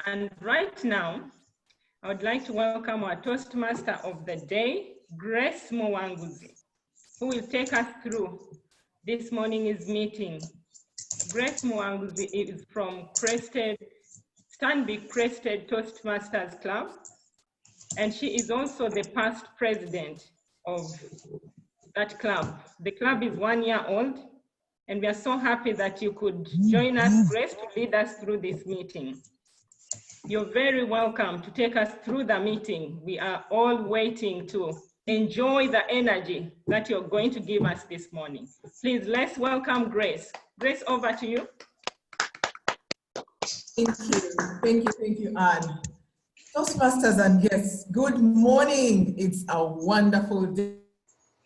And right now, I would like to welcome our Toastmaster of the day, Grace Mwanguzi, who will take us through this morning's meeting. Grace Mwanguzi is from Stanbic Crested Toastmasters Club, and she is also the past president of that club. The club is 1 year old, and we are so happy that you could join us, Grace, to lead us through this meeting. You're very welcome to take us through the meeting. We are all waiting to enjoy the energy that you're going to give us this morning. Please, let's welcome Grace. Grace, over to you. Thank you, Anne. Toastmasters and guests, good morning. It's a wonderful day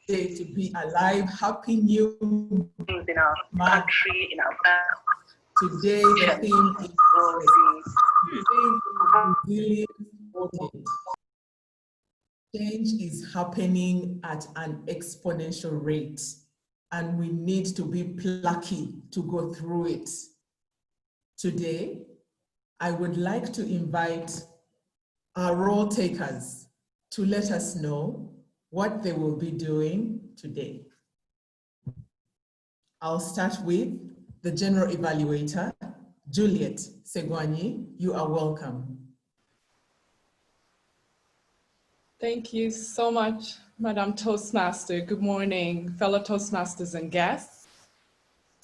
to be alive. Happy New Year in our country, in our family. Today, the theme is resilient. Change is happening at an exponential rate, and we need to be plucky to go through it. Today, I would like to invite our role takers to let us know what they will be doing today. I'll start with the General Evaluator, Juliet Segwanyi. You are welcome. Thank you so much, Madam Toastmaster. Good morning, fellow Toastmasters and guests.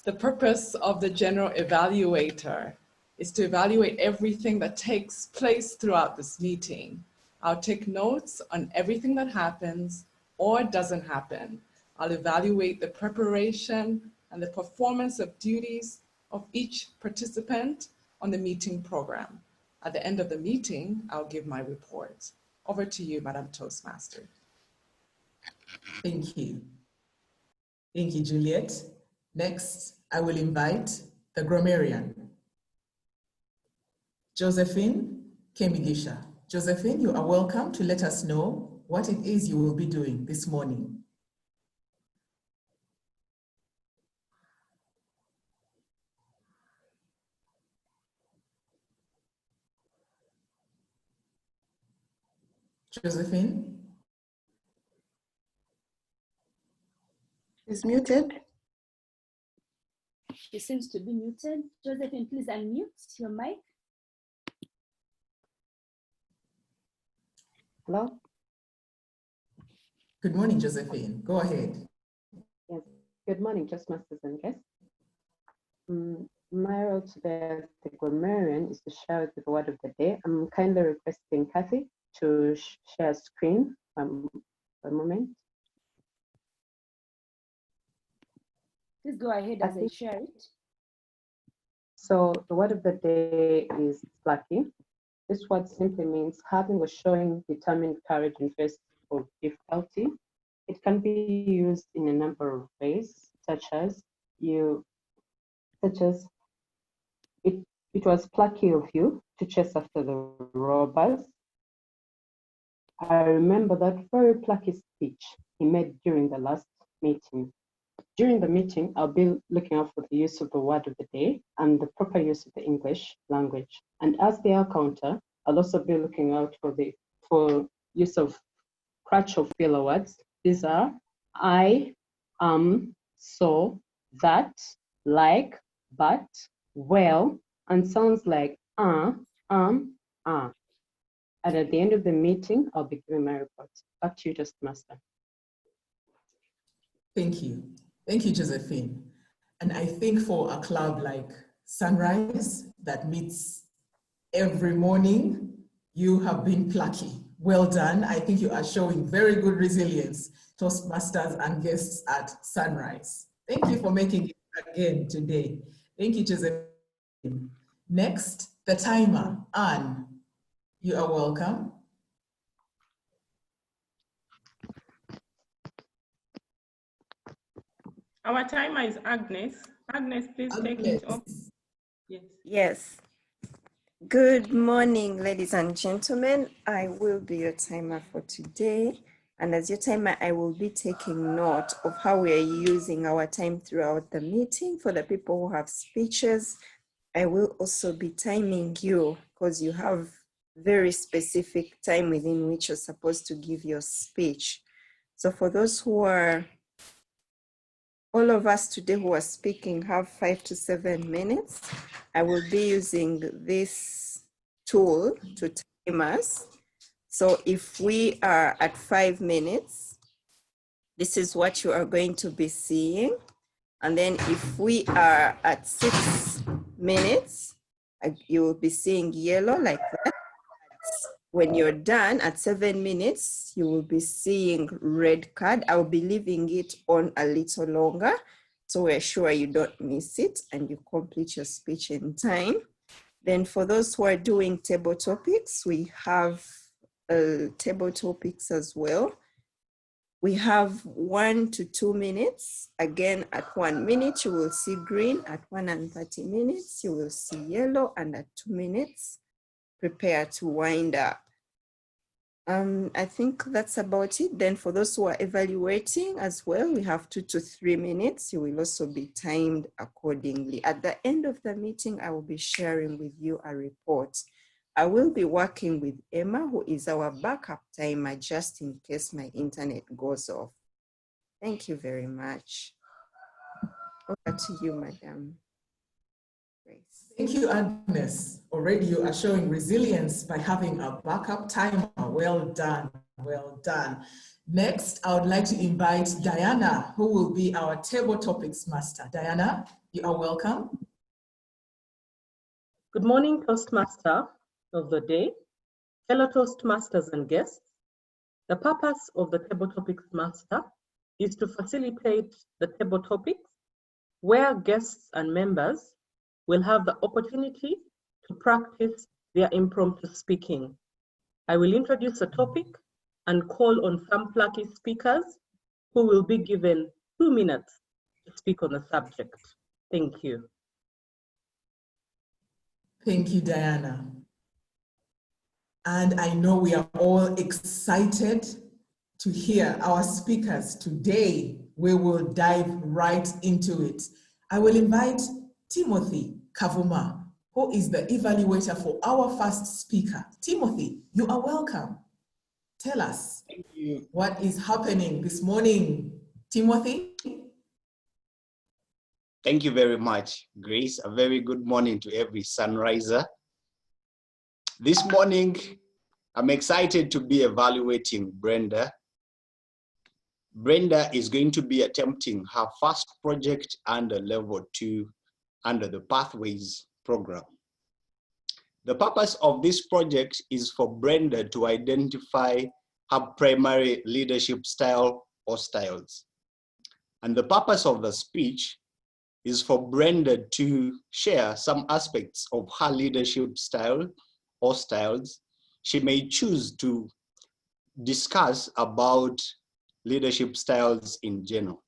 The purpose of the General Evaluator is to evaluate everything that takes place throughout this meeting. I'll take notes on everything that happens or doesn't happen. I'll evaluate the preparation and the performance of duties of each participant on the meeting program. At the end of the meeting, I'll give my report. Over to you, Madam Toastmaster. Thank you. Thank you, Juliet. Next, I will invite the grammarian, Josephine Kemigisha. Josephine, you are welcome to let us know what it is you will be doing this morning. Josephine? Is muted. She seems to be muted. Josephine, please unmute your mic. Hello? Good morning, Josephine. Go ahead. Yes. Good morning, Toastmasters and guests. My role today as the grammarian is to share the word of the day. I'm kindly requesting Kathy to share screen for a moment. Please go ahead as I share it. So the word of the day is lucky. This word simply means having or showing determined courage in face of difficulty. It can be used in a number of ways, such as it was plucky of you to chase after the robbers. I remember that very plucky speech he made during the last meeting. During the meeting, I'll be looking out for the use of the word of the day and the proper use of the English language. And as the counter, I'll also be looking out for use of crutch or filler words. These are I, so, that, like, but, well, and sounds like And at the end of the meeting, I'll be giving my report. Back to you, Toastmaster. Thank you. Thank you, Josephine. And I think for a club like Sunrise that meets every morning, you have been plucky. Well done. I think you are showing very good resilience, Toastmasters and guests at Sunrise. Thank you for making it again today. Thank you, Josephine. Next, the timer, Anne. You are welcome. Our timer is Agnes. Agnes, please take it off. Yes. Yes. Good morning, ladies and gentlemen. I will be your timer for today. And as your timer, I will be taking note of how we are using our time throughout the meeting. For the people who have speeches, I will also be timing you because you have very specific time within which you're supposed to give your speech. So for those who are, all of us today who are speaking have 5 to 7 minutes. I will be using this tool to time us. So if we are at 5 minutes, this is what you are going to be seeing. And then if we are at 6 minutes, you will be seeing yellow like that. When you're done at 7 minutes, you will be seeing red card. I'll be leaving it on a little longer, so we're sure you don't miss it and you complete your speech in time. Then for those who are doing table topics, we have table topics as well. We have 1 to 2 minutes. Again, at 1 minute, you will see green. At 1 and 30 minutes, you will see yellow. And at 2 minutes, prepare to wind up. I think that's about it. Then for those who are evaluating as well, we have 2 to 3 minutes. You will also be timed accordingly. At the end of the meeting, I will be sharing with you a report. I will be working with Emma, who is our backup timer, just in case my internet goes off. Thank you very much. Over to you, Madam Grace. Thank you, Agnes. Already you are showing resilience by having a backup timer. Well done, well done. Next, I would like to invite Diana, who will be our table topics master. Diana, you are welcome. Good morning, Toastmaster of the day, fellow Toastmasters and guests. The purpose of the Table Topics Master is to facilitate the table topics where guests and members will have the opportunity to practice their impromptu speaking. I will introduce a topic and call on some plucky speakers who will be given 2 minutes to speak on the subject. Thank you. Thank you, Diana. And I know we are all excited to hear our speakers today. We will dive right into it. I will invite Timothy Kavuma, who is the evaluator for our first speaker. Timothy, you are welcome. Tell us what is happening this morning. Timothy? Thank you very much, Grace. A very good morning to every sunriser. This morning, I'm excited to be evaluating Brenda. Brenda is going to be attempting her first project under level 2 under the Pathways program. The purpose of this project is for Brenda to identify her primary leadership style or styles. And the purpose of the speech is for Brenda to share some aspects of her leadership style or styles. She may choose to discuss about leadership styles in general.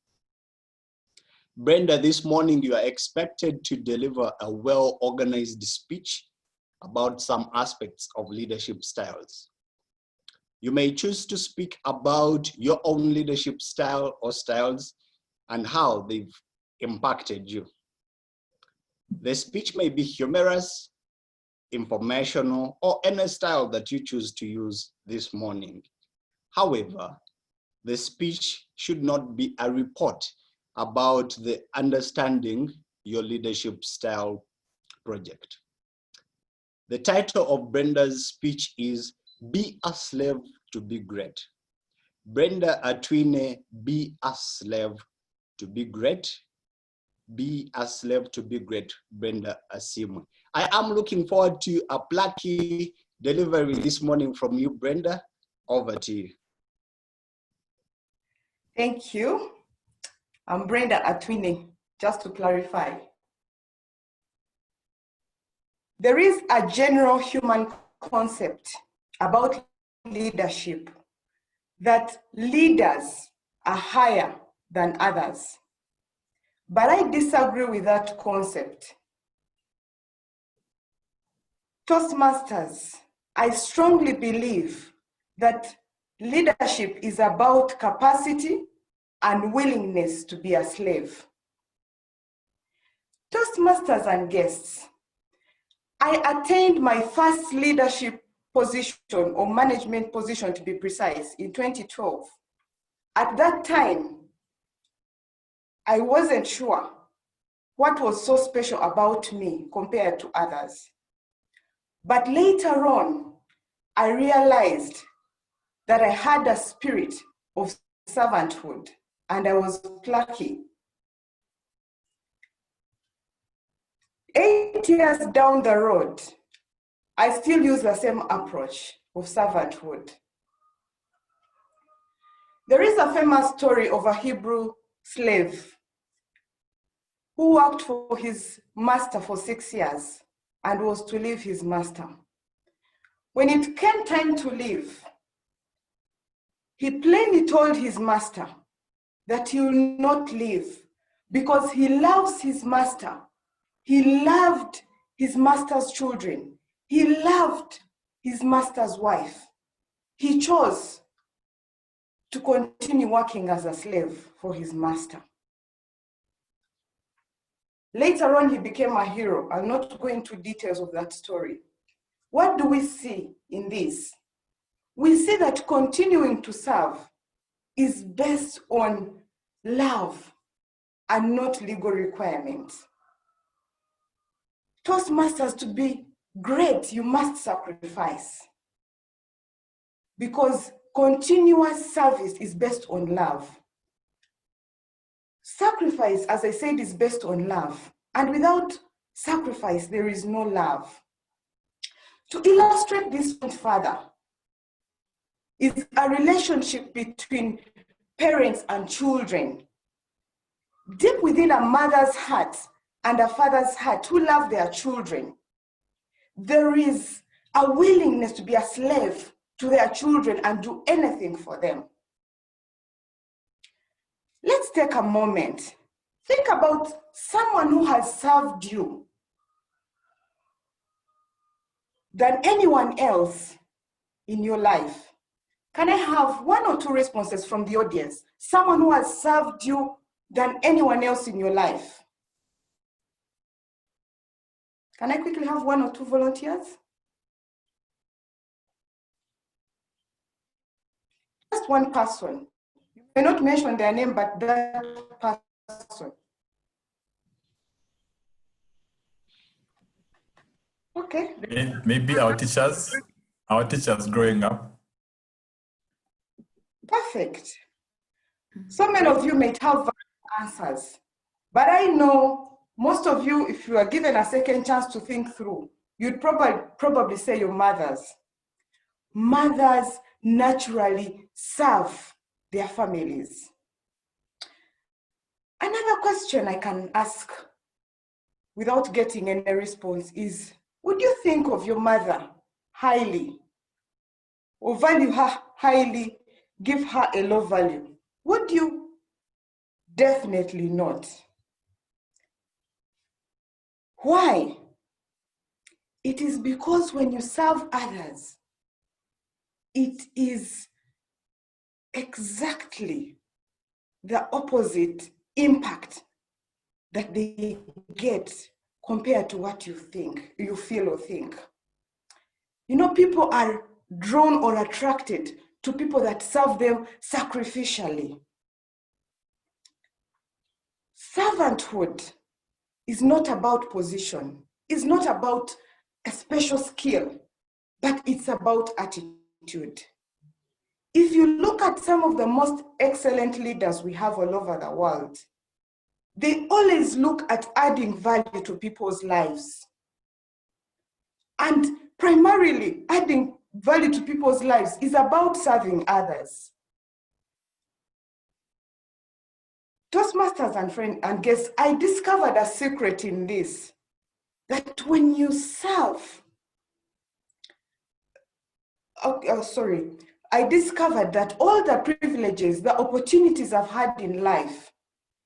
Brenda, this morning you are expected to deliver a well-organized speech about some aspects of leadership styles. You may choose to speak about your own leadership style or styles and how they've impacted you. The speech may be humorous, informational, or any style that you choose to use this morning. However, the speech should not be a report about the understanding your leadership style project. The title of Brenda's speech is Be a Slave to Be Great. Brenda Atwine, be a slave to be great. Be a slave to be great, Brenda Asimwe. I am looking forward to a plucky delivery this morning from you, Brenda. Over to you. Thank you. I'm Brenda Atwine, just to clarify. There is a general human concept about leadership that leaders are higher than others. But I disagree with that concept. Toastmasters, I strongly believe that leadership is about capacity and willingness to be a slave. Toastmasters and guests, I attained my first leadership position or management position, to be precise, in 2012. At that time, I wasn't sure what was so special about me compared to others. But later on, I realized that I had a spirit of servanthood and I was plucky. 8 years down the road, I still use the same approach of servanthood. There is a famous story of a Hebrew slave who worked for his master for 6 years and was to leave his master. When it came time to leave, he plainly told his master that he will not leave because he loves his master. He loved his master's children. He loved his master's wife. He chose to continue working as a slave for his master. Later on, he became a hero. I'll not go into details of that story. What do we see in this? We see that continuing to serve is based on love and not legal requirements. Toastmasters, to be great, you must sacrifice, because continuous service is based on love. Sacrifice, as I said, is based on love. And without sacrifice, there is no love. To illustrate this point further, is a relationship between parents and children. Deep within a mother's heart and a father's heart who love their children, there is a willingness to be a slave to their children and do anything for them. Let's take a moment. Think about someone who has served you than anyone else in your life. Can I have 1 or 2 responses from the audience? Someone who has served you than anyone else in your life. Can I quickly have 1 or 2 volunteers? Just one person. You may not mention their name, but that person. Okay. Maybe our teachers growing up. Perfect. So many of you may have answers, but I know most of you, if you are given a second chance to think through, you'd probably say your mothers. Mothers naturally serve their families. Another question I can ask without getting any response is, would you think of your mother highly, or value her highly, give her a low value? Would you? Definitely not. Why? It is because when you serve others, it is exactly the opposite impact that they get compared to what you think, you feel or think. You know, people are drawn or attracted to people that serve them sacrificially. Servanthood is not about position, it's not about a special skill, but it's about attitude. If you look at some of the most excellent leaders we have all over the world, they always look at adding value to people's lives. And primarily, adding value to people's lives is about serving others. Toastmasters and friends and guests, I discovered a secret in this, that when you serve, I discovered that all the privileges, the opportunities I've had in life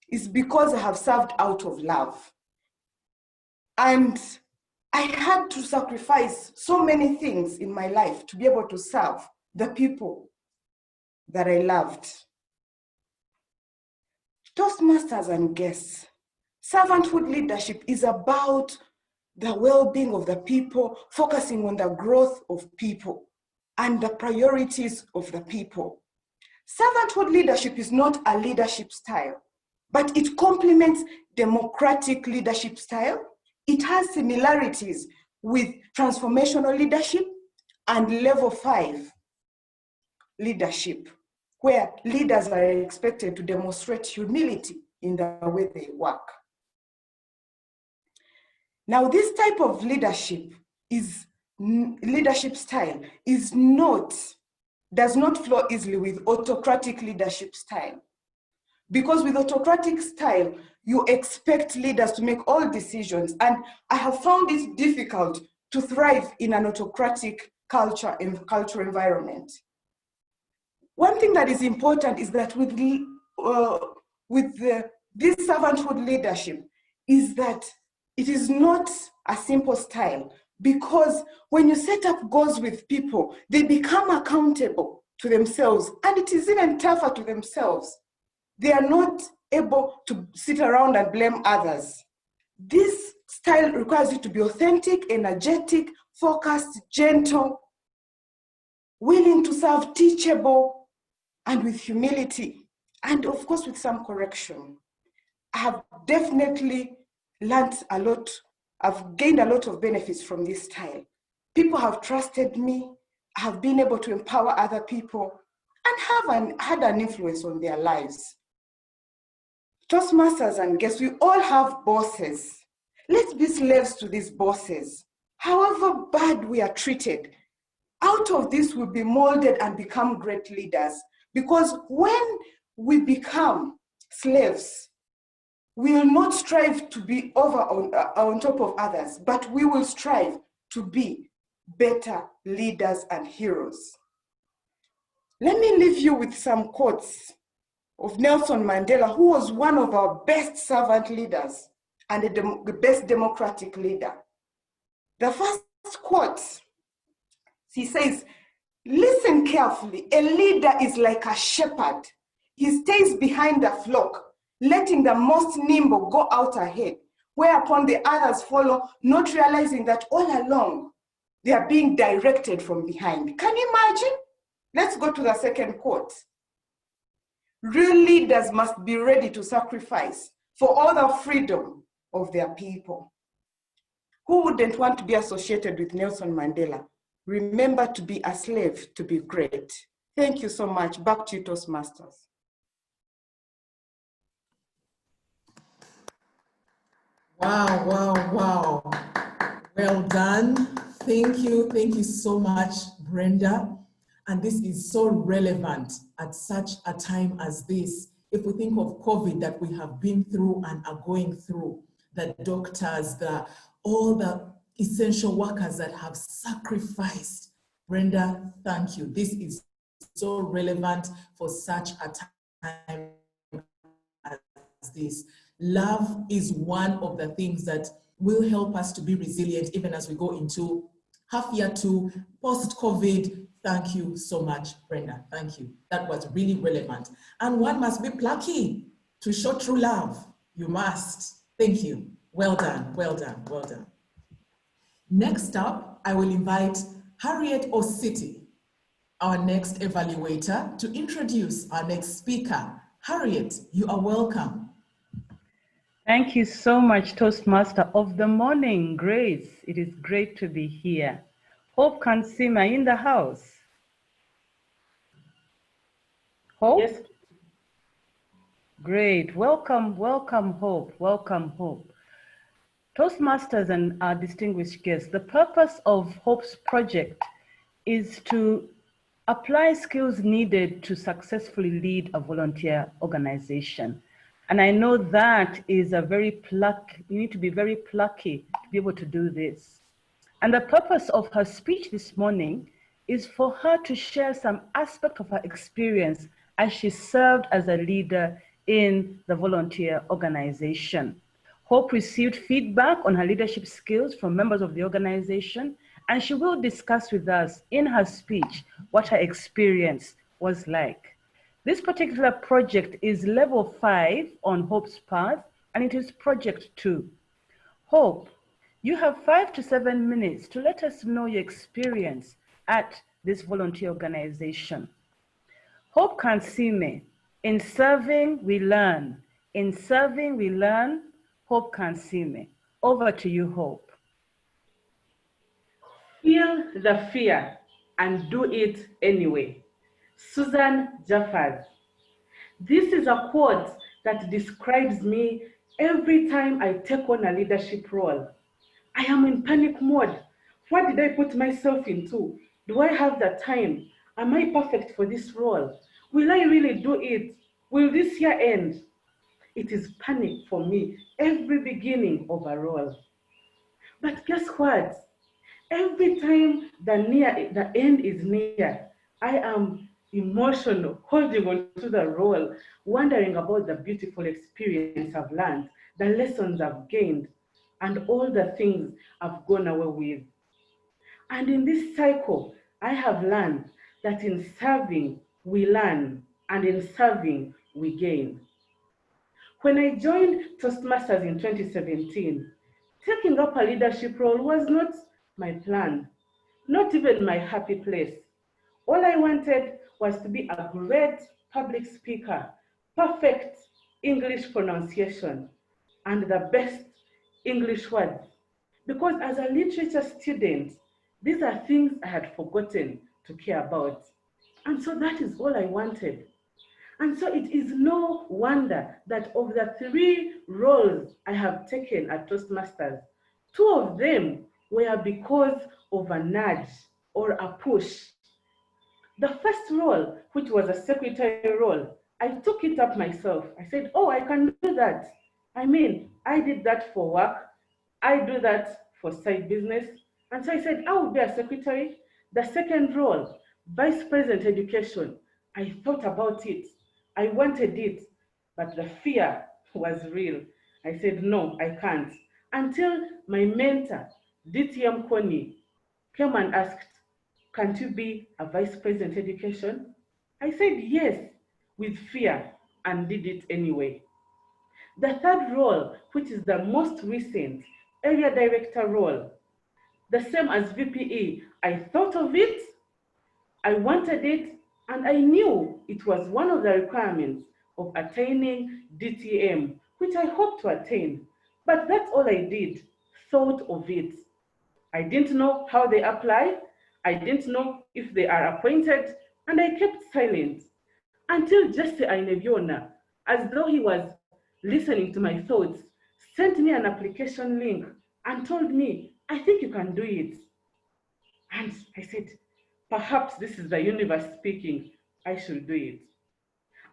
is because I have served out of love. And I had to sacrifice so many things in my life to be able to serve the people that I loved. Toastmasters and guests, servanthood leadership is about the well-being of the people, focusing on the growth of people and the priorities of the people. Servanthood leadership is not a leadership style, but it complements democratic leadership style. It has similarities with transformational leadership and level 5 leadership, where leaders are expected to demonstrate humility in the way they work. Now, this type of leadership style does not flow easily with autocratic leadership style. Because with autocratic style, you expect leaders to make all decisions. And I have found it difficult to thrive in an autocratic culture and cultural environment. One thing that is important is that with this servanthood leadership is that it is not a simple style, because when you set up goals with people, they become accountable to themselves, and it is even tougher to themselves. They are not able to sit around and blame others. This style requires you to be authentic, energetic, focused, gentle, willing to serve, teachable, and with humility, and of course with some correction. I have definitely learned a lot. I've gained a lot of benefits from this style. People have trusted me, I have been able to empower other people, and had an influence on their lives. Toastmasters and guests, we all have bosses. Let's be slaves to these bosses. However bad we are treated, out of this we'll be molded and become great leaders. Because when we become slaves, we will not strive to be on top of others, but we will strive to be better leaders and heroes. Let me leave you with some quotes of Nelson Mandela, who was one of our best servant leaders and the best democratic leader. The first quote, he says, "Listen carefully, a leader is like a shepherd. He stays behind the flock, letting the most nimble go out ahead, whereupon the others follow, not realizing that all along they are being directed from behind." Can you imagine? Let's go to the second quote. "Real leaders must be ready to sacrifice for all the freedom of their people." Who wouldn't want to be associated with Nelson Mandela? Remember to be a slave to be great. Thank you so much. Back to you, Toastmasters. Wow, wow, wow. Well done. Thank you so much, Brenda. And this is so relevant at such a time as this. If we think of COVID that we have been through and are going through, the doctors, all the essential workers that have sacrificed. Brenda, thank you. This is so relevant for such a time as this. Love is one of the things that will help us to be resilient even as we go into half year 2, post-COVID. Thank you so much, Brenda. Thank you. That was really relevant. And one must be plucky to show true love. You must. Thank you. Well done, well done, well done. Next up, I will invite Harriet Ositi, our next evaluator, to introduce our next speaker. Harriet, you are welcome. Thank you so much, Toastmaster of the morning, Grace. It is great to be here. Hope Kansima in the house. Hope? Yes. Great. Welcome, welcome, Hope. Welcome, Hope. Toastmasters and our distinguished guests, the purpose of Hope's project is to apply skills needed to successfully lead a volunteer organization. And I know that is you need to be very plucky to be able to do this. And the purpose of her speech this morning is for her to share some aspect of her experience as she served as a leader in the volunteer organization. Hope received feedback on her leadership skills from members of the organization, and she will discuss with us in her speech what her experience was like. This particular project is level 5 on Hope's path, and it is project 2. Hope, You have 5 to 7 minutes to let us know your experience at this volunteer organization. Hope can see me. In serving, we learn. In serving, we learn. Hope can see me. Over to you, Hope. Feel the fear and do it anyway. Susan Jaffers. This is a quote that describes me every time I take on a leadership role. I am in panic mode. What did I put myself into? Do I have the time? Am I perfect for this role? Will I really do it? Will this year end? It is panic for me every beginning of a role. But guess what? Every time the end is near, I am emotional, holding on to the role, wondering about the beautiful experience I've learned, the lessons I've gained, and all the things I've gone away with. And in this cycle, I have learned that in serving, we learn, and in serving, we gain. When I joined Toastmasters in 2017, taking up a leadership role was not my plan, not even my happy place. All I wanted was to be a great public speaker, perfect English pronunciation, and the best English words. Because as a literature student, these are things I had forgotten to care about. And so that is all I wanted. And so it is no wonder that of the 3 roles I have taken at Toastmasters, 2 of them were because of a nudge or a push. The first role, which was a secretary role, I took it up myself. I said, oh, I can do that. I mean, I did that for work. I do that for side business. And so I said, I will be a secretary. The second role, vice president education, I thought about it. I wanted it, but the fear was real. I said, no, I can't. Until my mentor, DTM Connie, came and asked, can't you be a vice president education? I said yes, with fear, and did it anyway. The third role, which is the most recent, area director role, the same as VPE, I thought of it, I wanted it, and I knew it was one of the requirements of attaining DTM, which I hope to attain. But that's all I did, thought of it. I didn't know how they apply, I didn't know if they are appointed, and I kept silent until Jesse Ainebiona, as though he was listening to my thoughts, sent me an application link and told me, I think you can do it. And I said, perhaps this is the universe speaking, I should do it.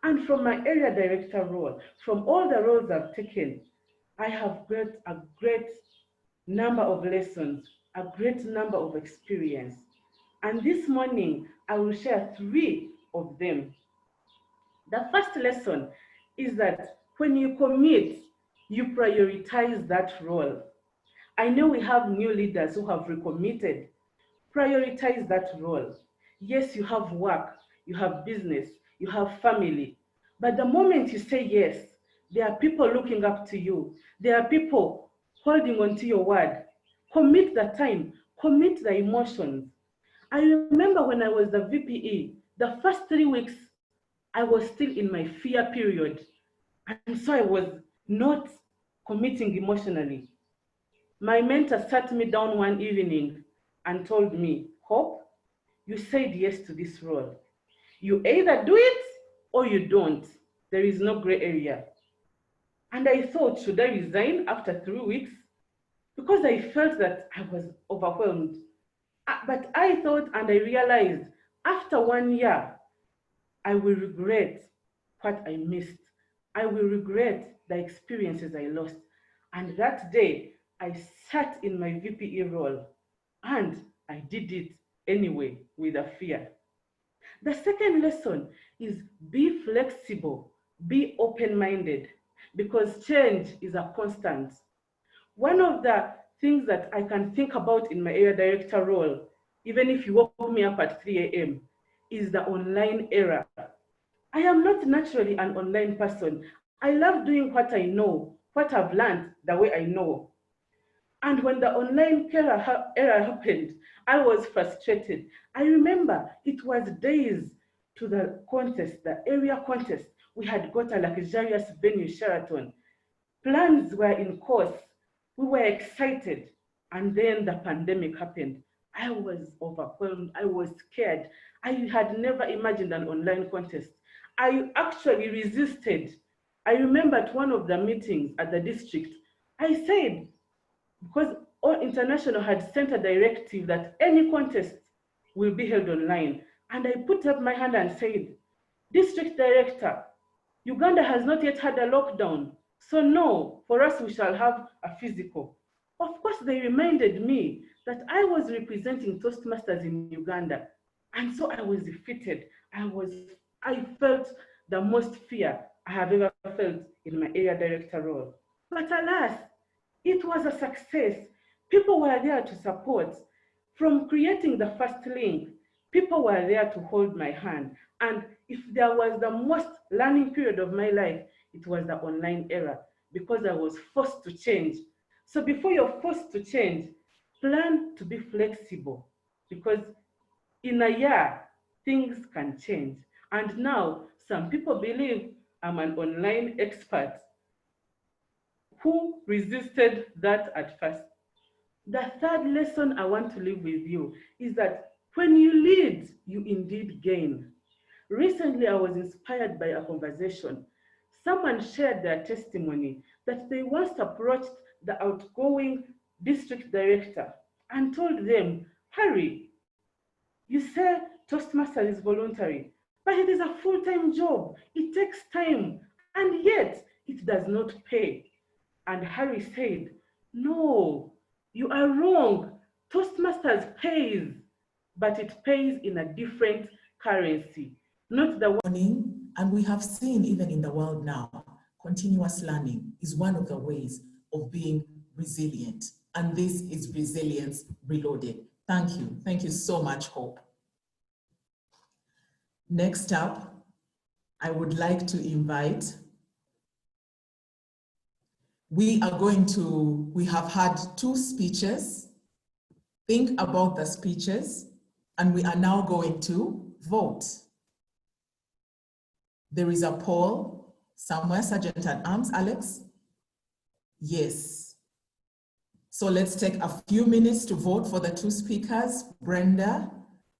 And from my area director role, from all the roles I've taken, I have got a great number of lessons, a great number of experience. And this morning, I will share 3 of them. The first lesson is that when you commit, you prioritize that role. I know we have new leaders who have recommitted. Prioritize that role. Yes, you have work, you have business, you have family. But the moment you say yes, there are people looking up to you. There are people holding on to your word. Commit the time, commit the emotions. I remember when I was the VPE, the first 3 weeks, I was still in my fear period. And so I was not committing emotionally. My mentor sat me down one evening and told me, Hope, you said yes to this role. You either do it or you don't. There is no gray area. And I thought, should I resign after 3 weeks? Because I felt that I was overwhelmed. But I thought and I realized after 1 year, I will regret what I missed. I will regret the experiences I lost. And that day, I sat in my VPE role and I did it anyway with a fear. The second lesson is be flexible, be open-minded, because change is a constant. One of the things that I can think about in my area director role, even if you woke me up at 3 a.m., is the online era. I am not naturally an online person. I love doing what I know, what I've learned the way I know. And when the online error happened, I was frustrated. I remember it was days to the contest, the area contest. We had got a luxurious venue, Sheraton. Plans were in course. We were excited. And then the pandemic happened. I was overwhelmed. I was scared. I had never imagined an online contest. I actually resisted. I remember at one of the meetings at the district, I said, because All International had sent a directive that any contest will be held online. And I put up my hand and said, District Director, Uganda has not yet had a lockdown. So no, for us we shall have a physical. Of course, they reminded me that I was representing Toastmasters in Uganda. And so I was defeated. I felt the most fear I have ever felt in my area director role. But alas, it was a success. People were there to support. From creating the first link, people were there to hold my hand. And if there was the most learning period of my life, it was the online era, because I was forced to change. So before you're forced to change, plan to be flexible, because in a year, things can change. And now, some people believe I'm an online expert. Who resisted that at first? The third lesson I want to leave with you is that when you lead, you indeed gain. Recently, I was inspired by a conversation. Someone shared their testimony that they once approached the outgoing district director and told them, Harry, you say Toastmasters is voluntary, but it is a full-time job. It takes time, and yet it does not pay. And Harry said, no, you are wrong. Toastmasters pays, but it pays in a different currency, not the one. And we have seen even in the world now, continuous learning is one of the ways of being resilient. And this is Resilience Reloaded. Thank you. Thank you so much, Hope. Next up, I would like to invite, we have had 2 speeches. Think about the speeches, and we are now going to vote. There is a poll somewhere, Sergeant at Arms, Alex? Yes. So let's take a few minutes to vote for the 2 speakers, Brenda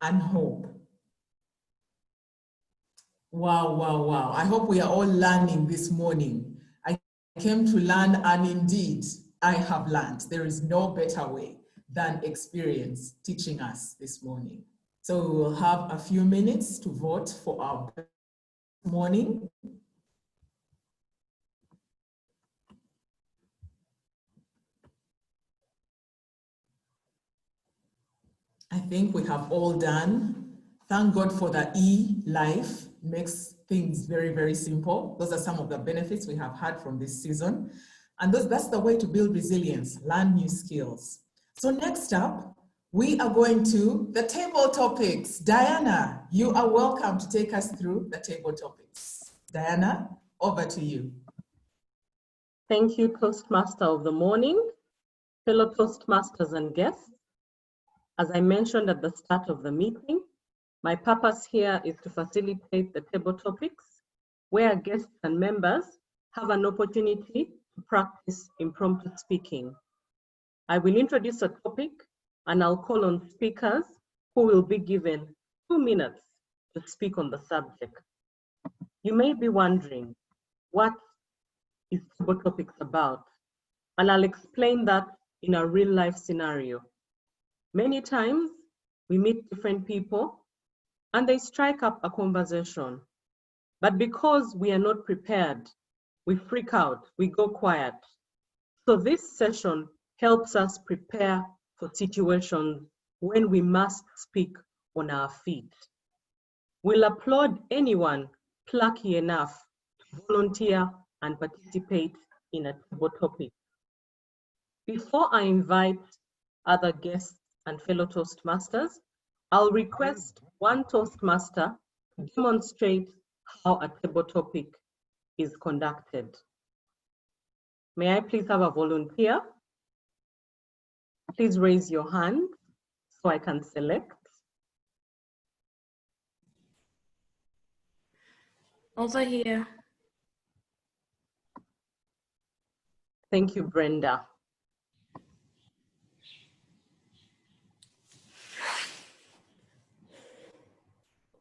and Hope. Wow, wow, wow. I hope we are all learning this morning. I came to learn, and indeed, I have learned. There is no better way than experience teaching us this morning. So we will have a few minutes to vote for our morning. I think we have all done. Thank God for the e-life. Makes things very, very simple. Those are some of the benefits we have had from this season. And that's the way to build resilience, learn new skills. So next up, we are going to the table topics. Diana, you are welcome to take us through the table topics. Diana, over to you. Thank you, Toastmaster of the morning, fellow Toastmasters and guests. As I mentioned at the start of the meeting, my purpose here is to facilitate the table topics where guests and members have an opportunity to practice impromptu speaking. I will introduce a topic and I'll call on speakers who will be given 2 minutes to speak on the subject. You may be wondering, what is table topics about? And I'll explain that in a real life scenario. Many times we meet different people and they strike up a conversation. But because we are not prepared, we freak out, we go quiet. So this session helps us prepare for situations when we must speak on our feet. We'll applaud anyone plucky enough to volunteer and participate in a table topic. Before I invite other guests and fellow Toastmasters, I'll request one Toastmaster to demonstrate how a table topic is conducted. May I please have a volunteer? Please raise your hand so I can select. Over here. Thank you, Brenda.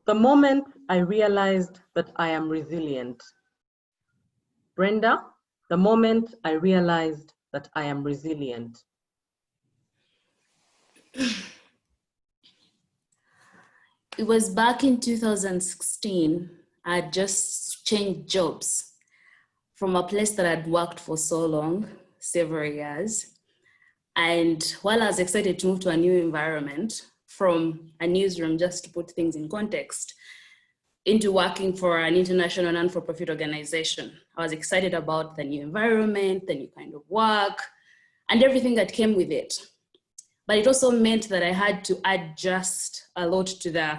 The moment I realized that I am resilient. Brenda, the moment I realized that I am resilient. It was back in 2016. I had just changed jobs from a place that I'd worked for so long, several years. And while I was excited to move to a new environment, from a newsroom, just to put things in context, into working for an international non-for-profit organization. I was excited about the new environment, the new kind of work, and everything that came with it. But it also meant that I had to adjust a lot to the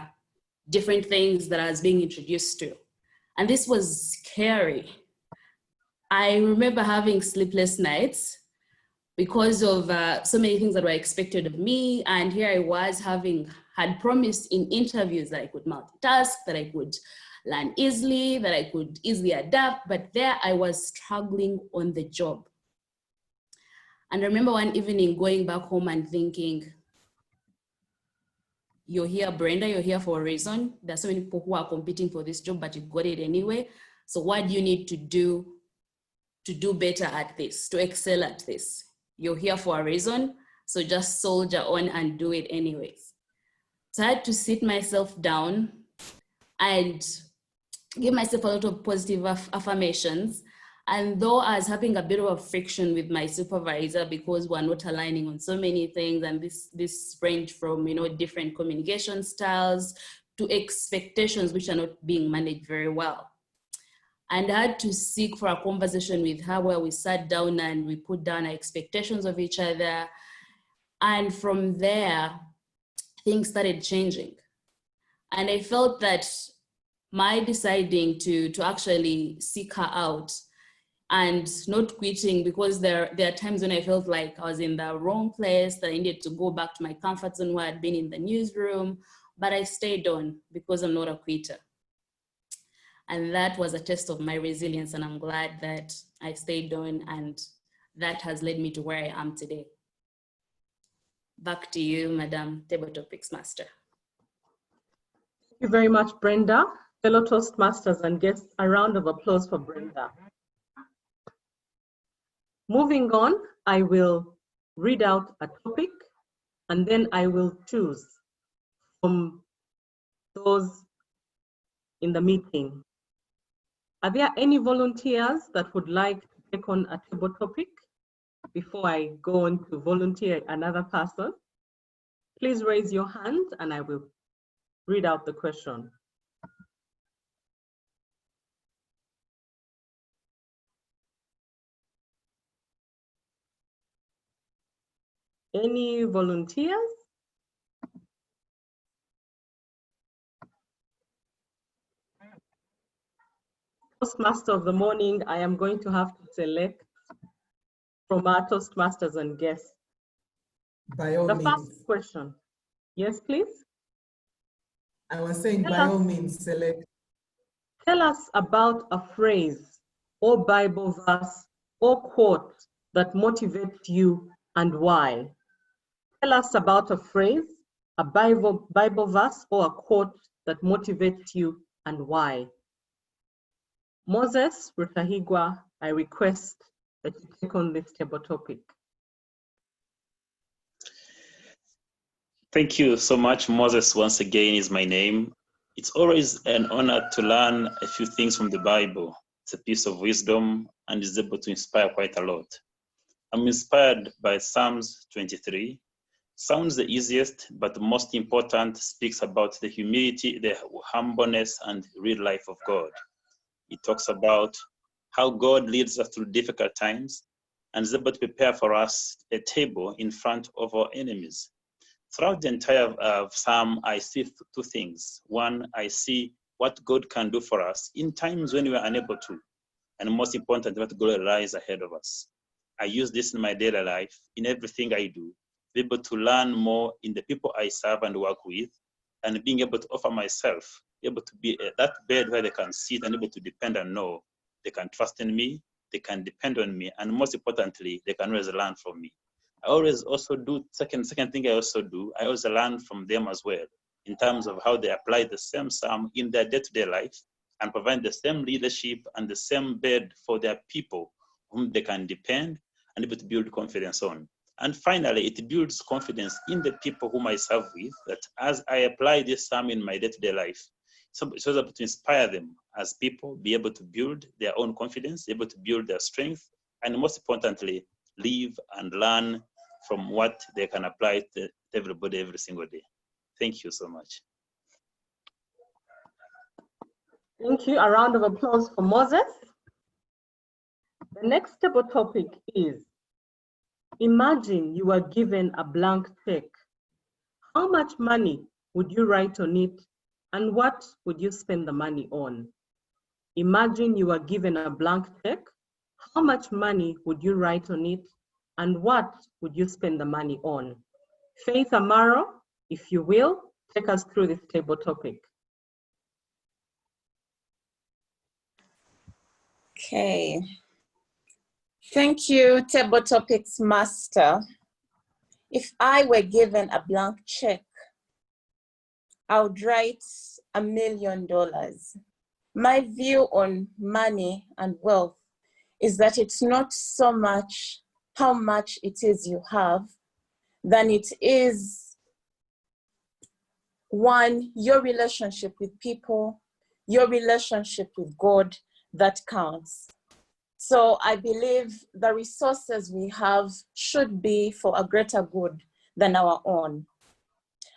different things that I was being introduced to. And this was scary. I remember having sleepless nights because of so many things that were expected of me. And here I was had promised in interviews that I could multitask, that I could learn easily, that I could easily adapt, but there I was struggling on the job. And I remember one evening going back home and thinking, you're here, Brenda, you're here for a reason. There's so many people who are competing for this job, but you got it anyway. So what do you need to do better at this, to excel at this? You're here for a reason, so just soldier on and do it anyways. So I had to sit myself down and give myself a lot of positive affirmations. And though I was having a bit of a friction with my supervisor because we're not aligning on so many things, and this range from, different communication styles to expectations which are not being managed very well. And I had to seek for a conversation with her where we sat down and we put down our expectations of each other. And from there, things started changing. And I felt that my deciding to actually seek her out and not quitting, because there are times when I felt like I was in the wrong place, that I needed to go back to my comfort zone where I'd been in the newsroom, but I stayed on because I'm not a quitter. And that was a test of my resilience, and I'm glad that I stayed on, and that has led me to where I am today. Back to you, Madam Table Topics Master. Thank you very much, Brenda. Fellow Toastmasters and guests, a round of applause for Brenda. Moving on, I will read out a topic, and then I will choose from those in the meeting. Are there any volunteers that would like to take on a table topic before I go on to volunteer another person? Please raise your hand and I will read out the question. Any volunteers? Toastmaster of the morning, I am going to have to select from our Toastmasters and guests. By all means. The first question. Yes, please. I was saying, by all means, select. Tell us about a phrase or Bible verse or quote that motivates you and why. Tell us about a phrase, a Bible verse or a quote that motivates you and why. Moses Rutahigwa, I request that you take on this table topic. Thank you so much. Moses, once again, is my name. It's always an honor to learn a few things from the Bible. It's a piece of wisdom and is able to inspire quite a lot. I'm inspired by Psalms 23. Sounds the easiest, but the most important, speaks about the humility, the humbleness, and real life of God. It talks about how God leads us through difficult times and is able to prepare for us a table in front of our enemies. Throughout the entire psalm, I see two things. One, I see what God can do for us in times when we are unable to. And most important, what God lies ahead of us. I use this in my daily life, in everything I do, be able to learn more in the people I serve and work with, and being able to offer myself, able to be that bed where they can sit and able to depend and know they can trust in me, they can depend on me, and most importantly, they can always learn from me. I always also do, second thing I also do, I always learn from them as well, in terms of how they apply the same psalm in their day-to-day life and provide the same leadership and the same bed for their people whom they can depend and able to build confidence on. And finally, it builds confidence in the people whom I serve with, that as I apply this psalm in my day-to-day life, so it's able to inspire them as people, be able to build their own confidence, able to build their strength, and most importantly, live and learn from what they can apply to everybody every single day. Thank you so much. Thank you. A round of applause for Moses. The next table topic is, imagine you are given a blank check. How much money would you write on it, and what would you spend the money on? Imagine you are given a blank check. How much money would you write on it, and what would you spend the money on? Faith Amaro, if you will, take us through this table topic. Okay. Thank you, Table Topics Master. If I were given a blank check, I would write $1 million. My view on money and wealth is that it's not so much how much it is you have, than it is, one, your relationship with people, your relationship with God that counts. So I believe the resources we have should be for a greater good than our own.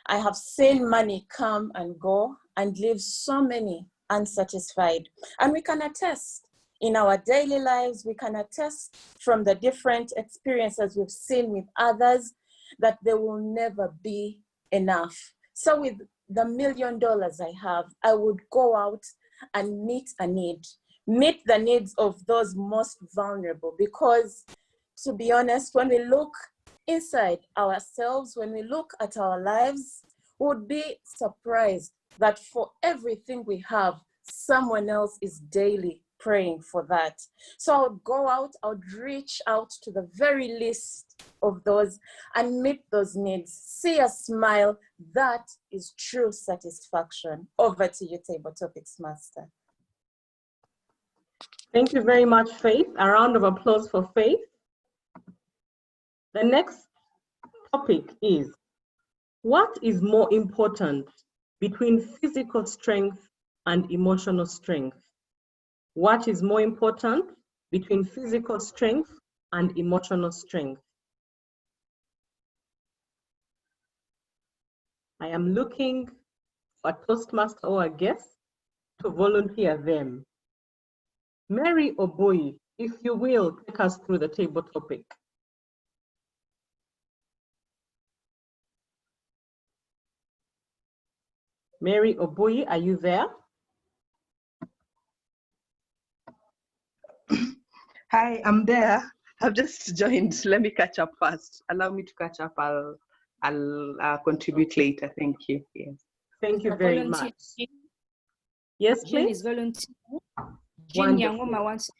I have seen money come and go and leave so many unsatisfied. And we can attest in our daily lives, we can attest from the different experiences we've seen with others that there will never be enough. So with the $1 million I have, I would go out and meet a need. Meet the needs of those most vulnerable, because to be honest, when we look inside ourselves, when we look at our lives, we would be surprised that for everything we have, someone else is daily praying for that. So I would go out, I would reach out to the very least of those and meet those needs. See a smile, that is true satisfaction. Over to you, Table Topics Master. Thank you very much, Faith. A round of applause for Faith. The next topic is, what is more important between physical strength and emotional strength? What is more important between physical strength and emotional strength? I am looking for a Toastmaster or a guest to volunteer them. Mary Oboyi, if you will, take us through the table topic. Mary Oboyi, are you there? Hi, I'm there. I've just joined. Let me catch up first. Allow me to catch up. I'll contribute later. Thank you. Yes. Thank you very much. Yes, Jean please. is volunteer. Jean Nyangoma wants to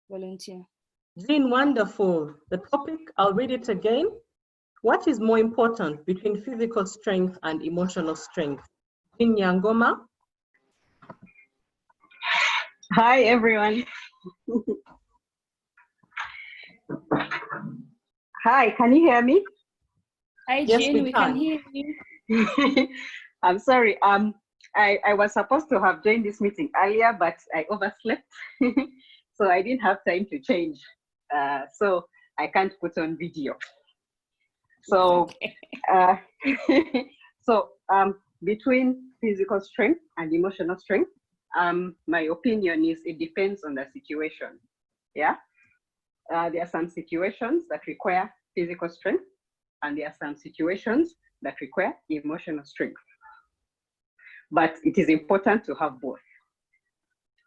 volunteer. Jean, wonderful. The topic, I'll read it again. What is more important between physical strength and emotional strength? Jean Nyangoma. Hi, everyone. Hi, can you hear me? Hi, Yes, Jean, we can hear you. I'm sorry. I was supposed to have joined this meeting earlier, but I overslept. So I didn't have time to change. So I can't put on video. So, between physical strength and emotional strength, my opinion is it depends on the situation. Yeah. There are some situations that require physical strength, and there are some situations that require emotional strength. But it is important to have both.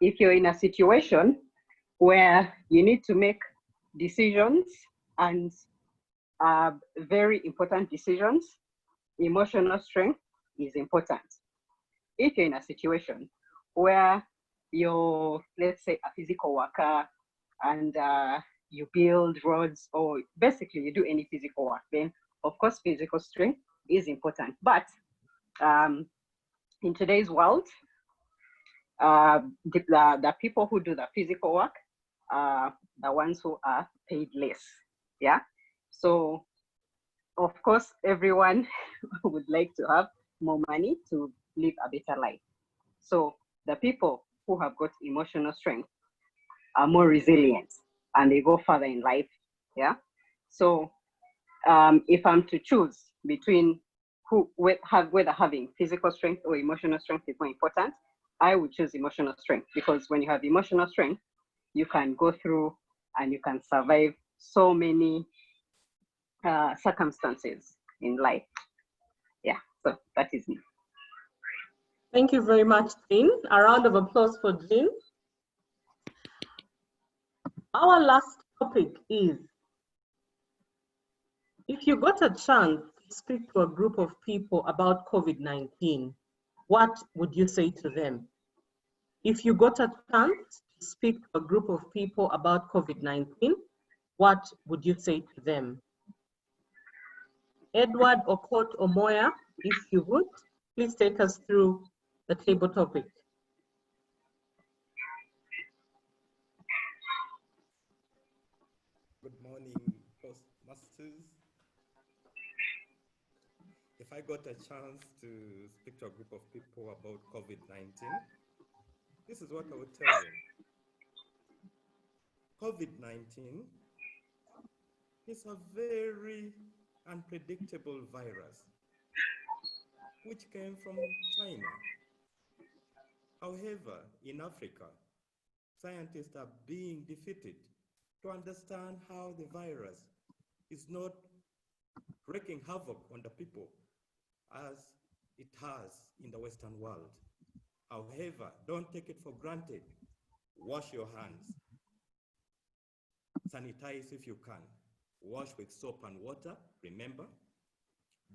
If you're in a situation where you need to make decisions and very important decisions, emotional strength is important. If you're in a situation where you're, let's say, a physical worker and you build roads, or basically you do any physical work, then of course physical strength is important. But in today's world, the people who do the physical work are the ones who are paid less. Yeah. So of course, everyone would like to have more money to live a better life. So the people who have got emotional strength are more resilient and they go further in life. Yeah. So if I'm to choose between whether having physical strength or emotional strength is more important, I would choose emotional strength, because when you have emotional strength, you can go through and you can survive so many circumstances in life. Yeah, so that is me. Thank you very much, Jean. A round of applause for Jean. Our last topic is, if you got a chance to speak to a group of people about COVID-19, what would you say to them? If you got a chance to speak to a group of people about COVID-19, what would you say to them? Edward Okot Omoya, if you would, please take us through the table topic. Good morning, Toastmasters. If I got a chance to speak to a group of people about COVID-19, this is what I would tell them. COVID-19 is a very unpredictable virus which came from China. However, in Africa, scientists are being defeated to understand how the virus is not wreaking havoc on the people as it has in the Western world. However, don't take it for granted. Wash your hands. Sanitize if you can. Wash with soap and water. Remember,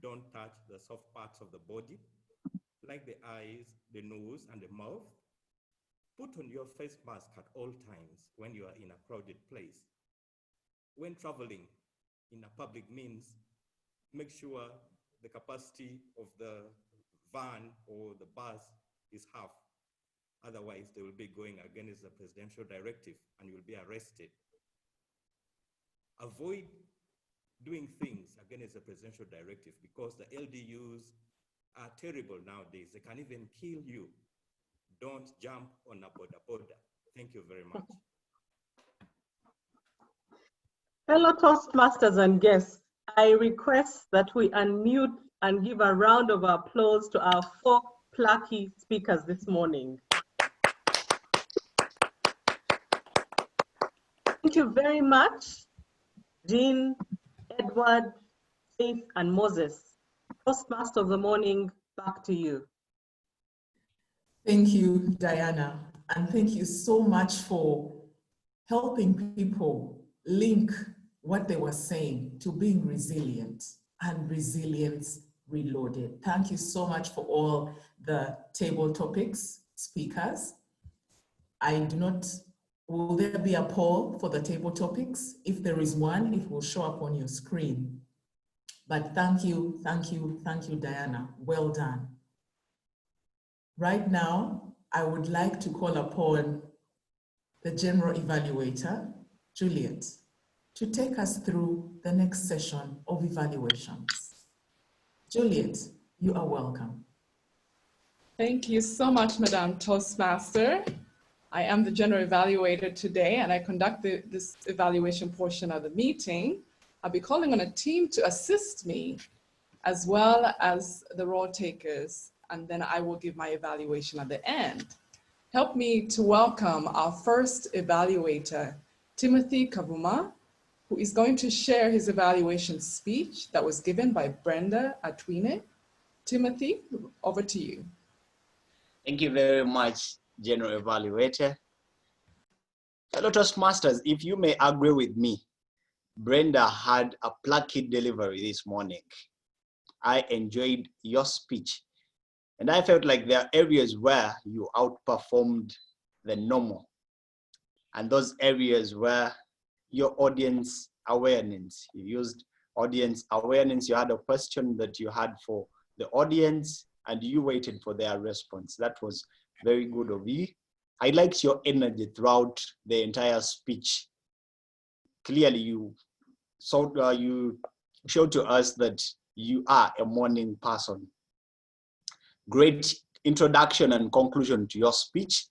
don't touch the soft parts of the body, like the eyes, the nose, and the mouth. Put on your face mask at all times when you are in a crowded place. When traveling in a public means, make sure the capacity of the van or the bus is half. Otherwise, they will be going against the presidential directive and you will be arrested. Avoid doing things against the presidential directive, because the LDUs are terrible nowadays. They can even kill you. Don't jump on a border. Thank you very much. Fellow Toastmasters and guests, I request that we unmute and give a round of applause to our 4 plucky speakers this morning. Thank you very much, Jean, Edward, Faith, and Moses. Toastmaster of the morning, back to you. Thank you, Diana. And thank you so much for helping people link what they were saying to being resilient and resilience reloaded. Thank you so much for all the table topics speakers. I do not, will there be a poll for the table topics? If there is one, it will show up on your screen. But thank you, Diana. Well done. Right now, I would like to call upon the General Evaluator, Juliet, to take us through the next session of evaluations. Juliet, you are welcome. Thank you so much, Madam Toastmaster. I am the General Evaluator today, and I conduct this evaluation portion of the meeting. I'll be calling on a team to assist me, as well as the role takers, and then I will give my evaluation at the end. Help me to welcome our first evaluator, Timothy Kavuma, who is going to share his evaluation speech that was given by Brenda Atwine. Timothy, over to you. Thank you very much, General Evaluator. Fellow Toastmasters, if you may agree with me, Brenda had a plucky delivery this morning. I enjoyed your speech. And I felt like there are areas where you outperformed the normal. And those areas where your audience awareness, you used audience awareness, you had a question that you had for the audience and you waited for their response. That was very good of you. I liked your energy throughout the entire speech. Clearly you showed to us that you are a morning person. Great introduction and conclusion to your speech.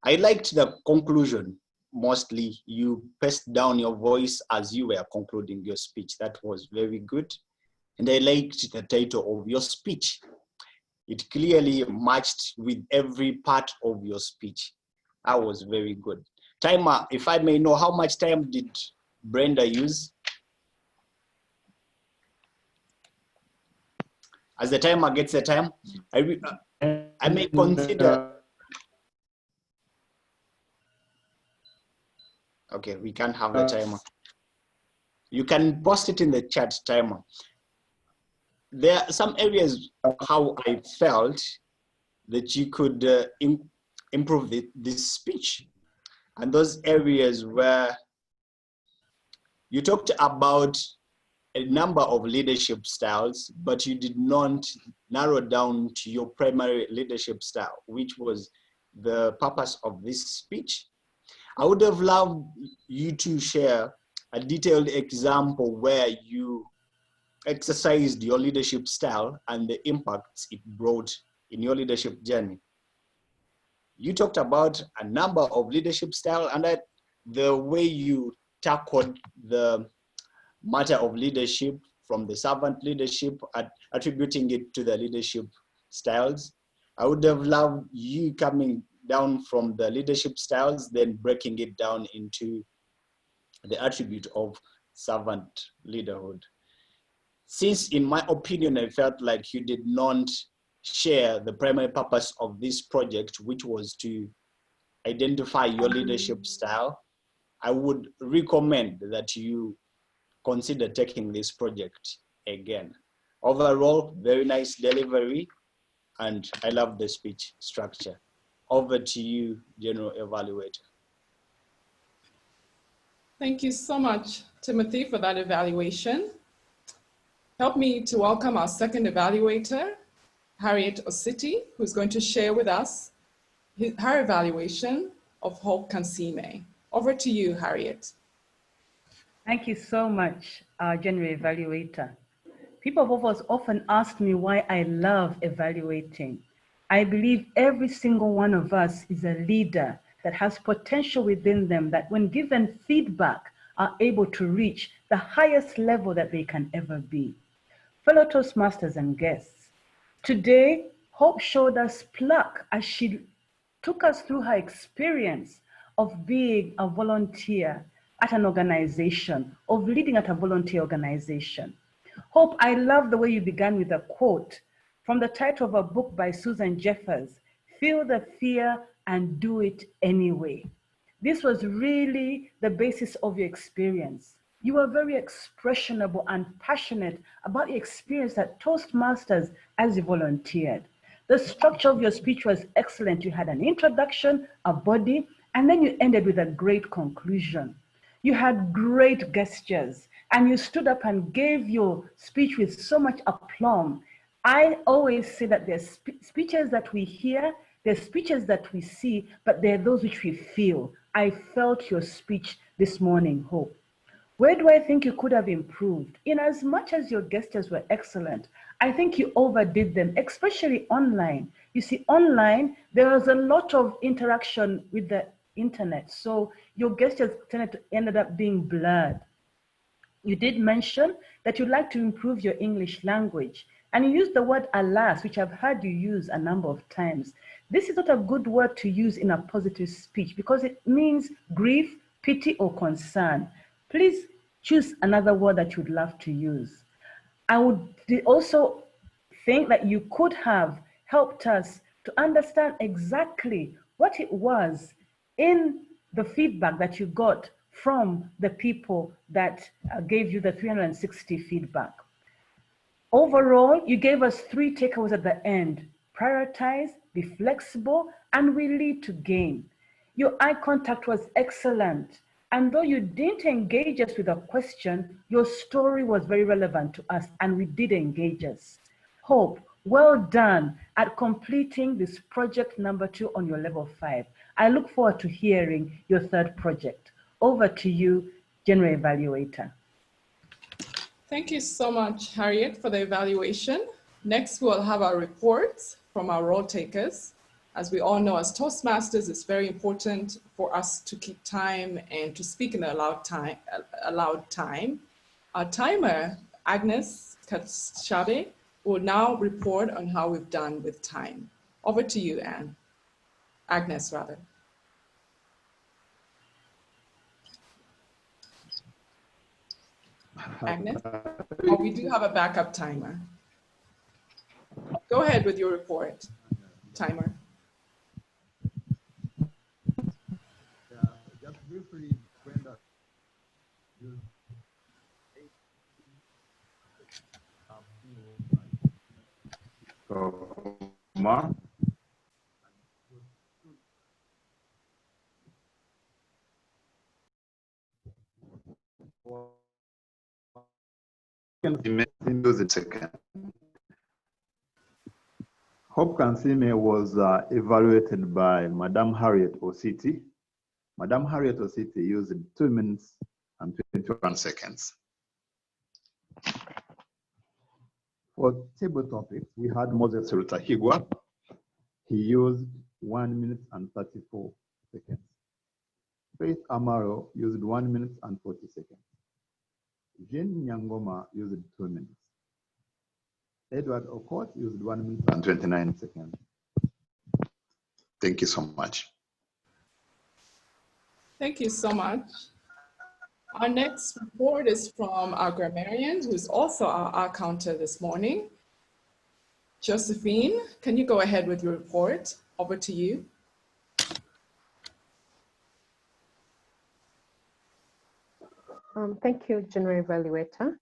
I liked the conclusion. Mostly you pressed down your voice as you were concluding your speech. That was very good. And I liked the title of your speech. It clearly matched with every part of your speech. That was very good. Timer, if I may know, how much time did Brenda use? As the timer gets the time, I may consider. Okay, we can't have the timer. You can post it in the chat, timer. There are some areas how I felt that you could improve this speech. And those areas where you talked about a number of leadership styles, but you did not narrow down to your primary leadership style, which was the purpose of this speech. I would have loved you to share a detailed example where you exercised your leadership style and the impacts it brought in your leadership journey. You talked about a number of leadership style and that the way you tackled the matter of leadership from the servant leadership, attributing it to the leadership styles. I would have loved you coming down from the leadership styles, then breaking it down into the attribute of servant leaderhood. Since in my opinion, I felt like you did not share the primary purpose of this project, which was to identify your leadership style, I would recommend that you consider taking this project again. Overall, very nice delivery, and I love the speech structure. Over to you, General Evaluator. Thank you so much, Timothy, for that evaluation. Help me to welcome our second evaluator, Harriet Ositi, who's going to share with us her evaluation of Hope Kansime. Over to you, Harriet. Thank you so much, General Evaluator. People have often asked me why I love evaluating. I believe every single one of us is a leader that has potential within them that when given feedback are able to reach the highest level that they can ever be. Fellow Toastmasters and guests, today Hope showed us pluck as she took us through her experience of being a volunteer at an organization, of leading at a volunteer organization. Hope, I love the way you began with a quote from the title of a book by Susan Jeffers, Feel the Fear and Do It Anyway. This was really the basis of your experience. You were very expressionable and passionate about the experience at Toastmasters as you volunteered. The structure of your speech was excellent. You had an introduction, a body, and then you ended with a great conclusion. You had great gestures, and you stood up and gave your speech with so much aplomb. I always say that there's speeches that we hear, there's speeches that we see, but there are those which we feel. I felt your speech this morning, Hope. Where do I think you could have improved? In as much as your gestures were excellent, I think you overdid them, especially online. You see, online, there was a lot of interaction with the internet, so your gestures ended up being blurred. You did mention that you'd like to improve your English language, and you used the word alas, which I've heard you use a number of times. This is not a good word to use in a positive speech because it means grief, pity, or concern. Please choose another word that you'd love to use. I would also think that you could have helped us to understand exactly what it was in the feedback that you got from the people that gave you the 360 feedback. Overall, you gave us 3 takeaways at the end: prioritize, be flexible, and we lead to gain. Your eye contact was excellent. And though you didn't engage us with a question, your story was very relevant to us and we did engage us. Hope, well done at completing this project number 2 on your level 5. I look forward to hearing your 3rd project. Over to you, General Evaluator. Thank you so much, Harriet, for the evaluation. Next, we'll have our reports from our role takers. As we all know, as Toastmasters, it's very important for us to keep time and to speak in a allowed time. Our timer, Agnes Katshabe, will now report on how we've done with time. Over to you, Agnes, rather. Agnes? Oh, we do have a backup timer. Go ahead with your report, timer. Just briefly, Brenda. Ma. Hope Kansime was evaluated by Madame Harriet Ositi. Madame Harriet Ositi used 2 minutes and 21 seconds. For table topics, we had Moses Rutahigwa. He used 1 minute and 34 seconds. Faith Amaro used 1 minute and 40 seconds. Jane Nyangoma used 2 minutes. Edward Okot used 1 minute and 29 seconds. Thank you so much. Thank you so much. Our next report is from our grammarian, who is also our counter this morning. Josephine, can you go ahead with your report? Over to you. Thank you, General Evaluator.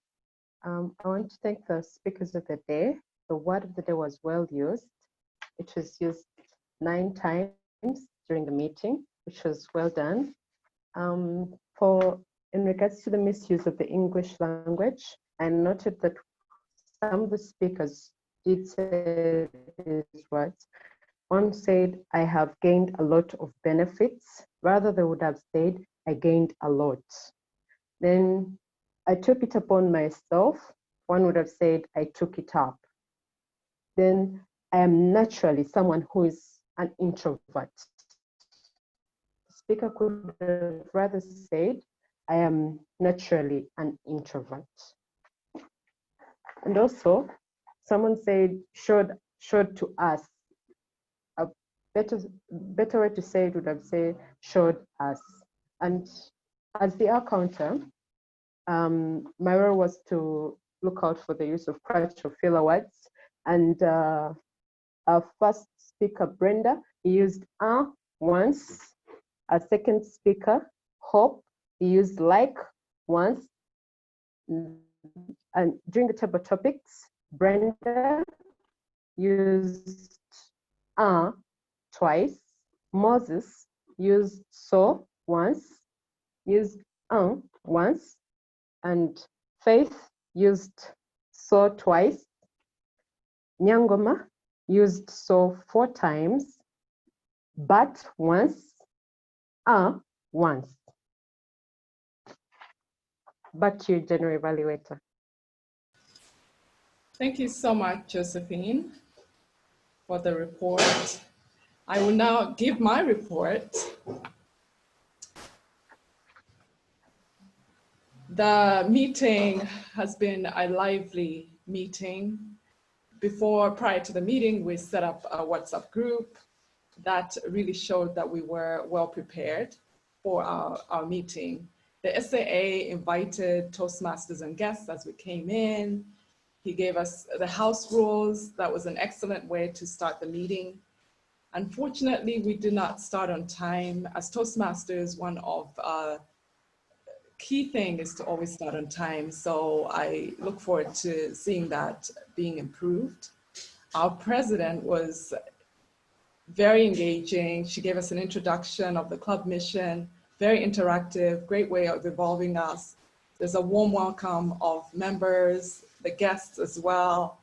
I want to thank the speakers of the day. The word of the day was well used. It was used 9 times during the meeting, which was well done. In regards to the misuse of the English language, I noted that some of the speakers did say these words. One said, I have gained a lot of benefits. Rather, they would have said, I gained a lot. Then I took it upon myself. One would have said, I took it up. Then I am naturally someone who is an introvert. The speaker could have rather said, I am naturally an introvert. And also, someone said, showed to us. A better way to say it would have said, showed us. And as the counter, my role was to look out for the use of crutch or filler words. And our first speaker, Brenda, used once. Our second speaker, Hope, he used like once. And during the table topics, Brenda used twice. Moses used so once, used once, and Faith used so twice. Nyangoma used so 4 times, but once, once. Back to you, General Evaluator. Thank you so much, Josephine, for the report. I will now give my report. The meeting has been a lively meeting. Prior to the meeting, we set up a WhatsApp group that really showed that we were well prepared for our meeting. The SAA invited Toastmasters and guests as we came in. He gave us the house rules. That was an excellent way to start the meeting. Unfortunately, we did not start on time. As Toastmasters, one of key thing is to always start on time. So I look forward to seeing that being improved. Our president was very engaging. She gave us an introduction of the club mission, very interactive, great way of involving us. There's a warm welcome of members, the guests as well.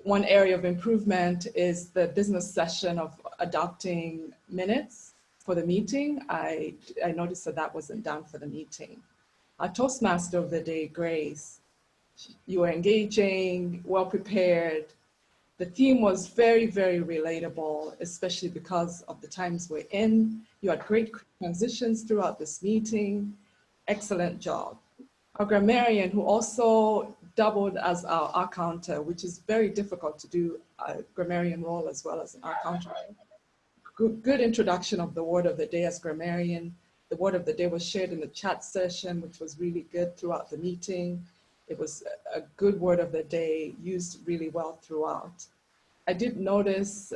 One area of improvement is the business session of adopting minutes for the meeting. I noticed that that wasn't done for the meeting. Our Toastmaster of the day, Grace, you were engaging, well prepared. The theme was very, very relatable, especially because of the times we're in. You had great transitions throughout this meeting. Excellent job. Our grammarian, who also doubled as our counter, which is very difficult to do a grammarian role as well as an counter. Good introduction of the word of the day as grammarian. The word of the day was shared in the chat session, which was really good throughout the meeting. It was a good word of the day, used really well throughout. I did notice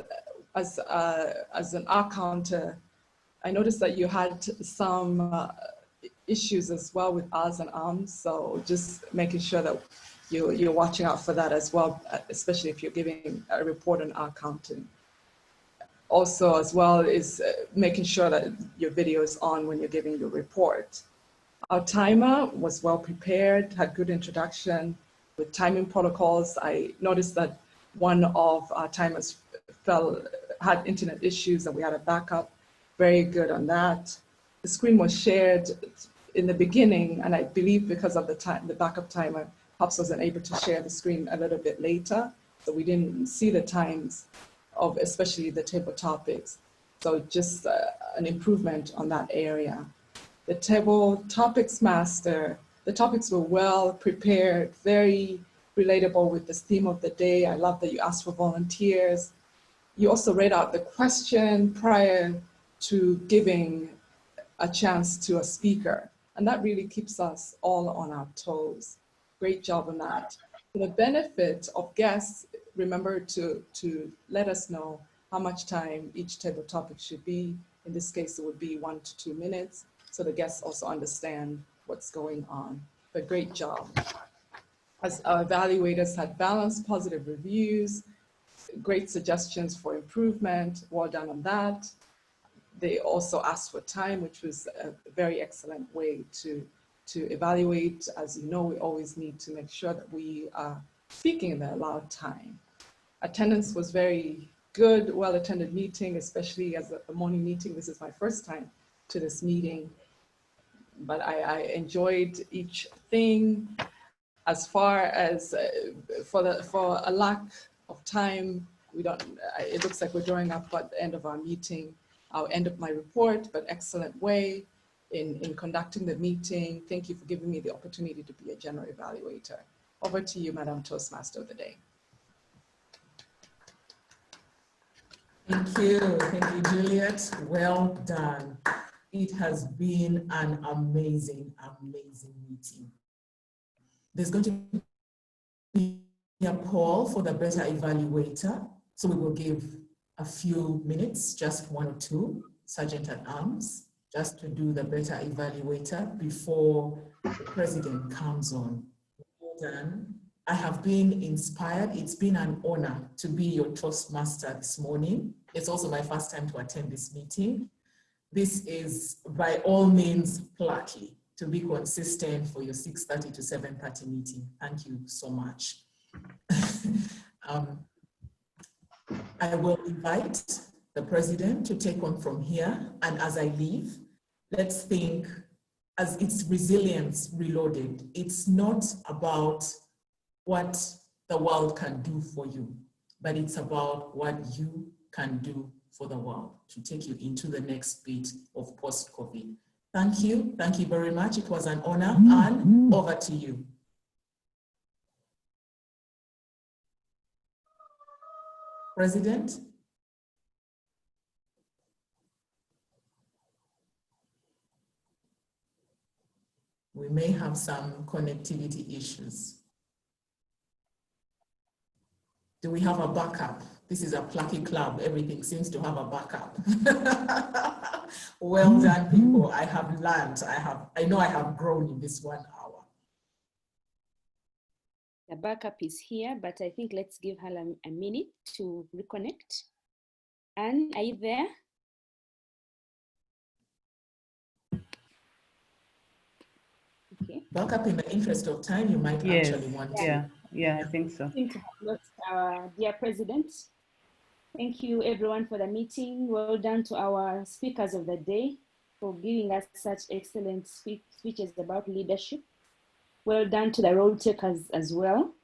as an counter, I noticed that you had some issues as well with R's and Ms. So just making sure that you're watching out for that as well, especially if you're giving a report on accounting. Also as well is making sure that your video is on when you're giving your report. Our timer was well prepared, had good introduction with timing protocols. I noticed that one of our timers had internet issues and we had a backup. Very good on that. The screen was shared in the beginning, and I believe because of the backup timer, Pops wasn't able to share the screen a little bit later, so we didn't see the times of especially the table topics. So just an improvement on that area. The table topics master, the topics were well prepared, very relatable with this theme of the day. I love that you asked for volunteers. You also read out the question prior to giving a chance to a speaker. And that really keeps us all on our toes. Great job on that. For the benefit of guests, remember to let us know how much time each table topic should be. In this case, it would be 1 to 2 minutes, so the guests also understand what's going on. But great job. As our evaluators had balanced positive reviews, great suggestions for improvement, well done on that. They also asked for time, which was a very excellent way to evaluate. As you know, we always need to make sure that we are speaking in the allowed time. Attendance was very good, well-attended meeting, especially as a morning meeting. This is my first time to this meeting, but I enjoyed each thing. As far as for a lack of time, it looks like we're drawing up at the end of our meeting. I'll end up my report, but excellent way in conducting the meeting. Thank you for giving me the opportunity to be a general evaluator. Over to you, Madam Toastmaster of the day. Thank you, Juliet. Well done. It has been an amazing, amazing meeting. There's going to be a poll for the better evaluator. So we will give a few minutes, just 1 or 2, Sergeant at Arms, just to do the better evaluator before the president comes on. Well done. I have been inspired. It's been an honor to be your Toastmaster this morning. It's also my first time to attend this meeting. This is by all means plucky to be consistent for your 6:30 to 7:30 meeting. Thank you so much. I will invite the president to take on from here. And as I leave, let's think as it's resilience reloaded. It's not about what the world can do for you, but it's about what you can do for the world to take you into the next bit of post-COVID. Thank you very much. It was an honor, and over to you. President? We may have some connectivity issues. Do we have a backup? This is a plucky club. Everything seems to have a backup. Well done, people. I have learned. I know I have grown in this 1 hour. The backup is here, but I think let's give her a minute to reconnect. Anne, are you there? Okay. Backup, in the interest of time, you might actually want to. Yeah, I think so. I think to have lost our dear president. Thank you everyone for the meeting. Well done to our speakers of the day for giving us such excellent speeches about leadership. Well done to the role takers as well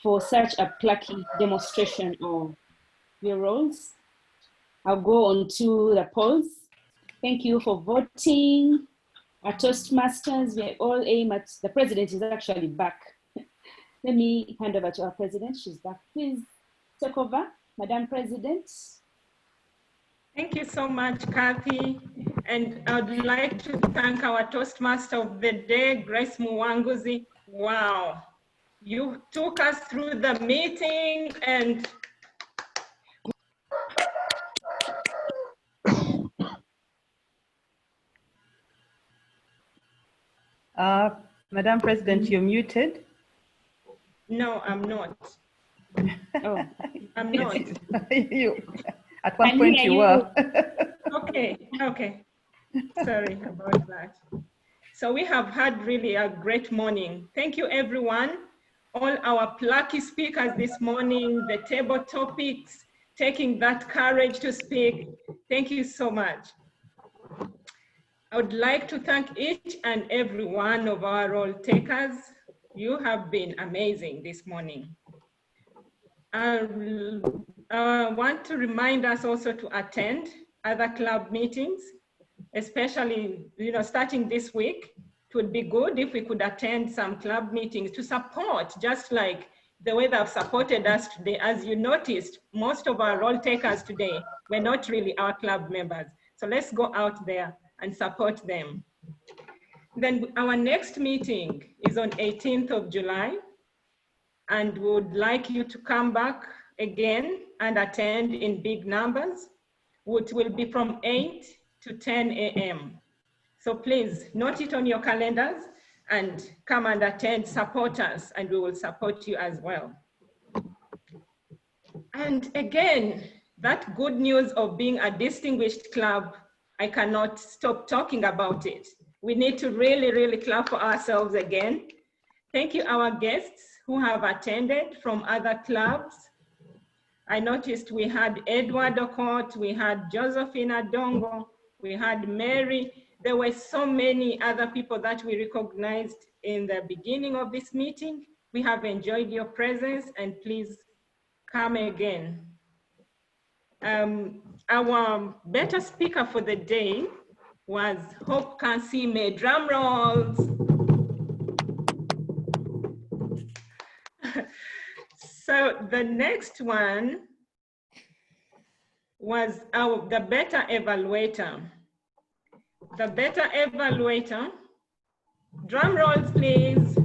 for such a plucky demonstration of your roles. I'll go on to the polls. Thank you for voting. Our Toastmasters, we all aim at, the president is actually back. Let me hand over to our president. She's back. Please take over, Madam President. Thank you so much, Kathy. And I would like to thank our Toastmaster of the day, Grace Muwanguzi. Wow, you took us through the meeting and Madam President, you're muted. No, I'm not. Oh, I'm not. At one point you were. Okay. Sorry about that. So we have had really a great morning. Thank you, everyone. All our plucky speakers this morning, the table topics, taking that courage to speak. Thank you so much. I would like to thank each and every one of our role takers. You have been amazing this morning. I want to remind us also to attend other club meetings, especially, starting this week. It would be good if we could attend some club meetings to support, just like the way they've supported us today. As you noticed, most of our role takers today were not really our club members. So let's go out there and support them. Then our next meeting is on 18th of July, and we would like you to come back again and attend in big numbers, which will be from 8 to 10 a.m. So please note it on your calendars and come and attend, support us, and we will support you as well. And again, that good news of being a distinguished club, I cannot stop talking about it. We need to really, really clap for ourselves again. Thank you, our guests who have attended from other clubs. I noticed we had Edward Okot, we had Josephina Dongo, we had Mary. There were so many other people that we recognized in the beginning of this meeting. We have enjoyed your presence, and please come again. Our better speaker for the day was Hope Kansime. Drum rolls. So the next one was the better evaluator. The better evaluator, drum rolls please.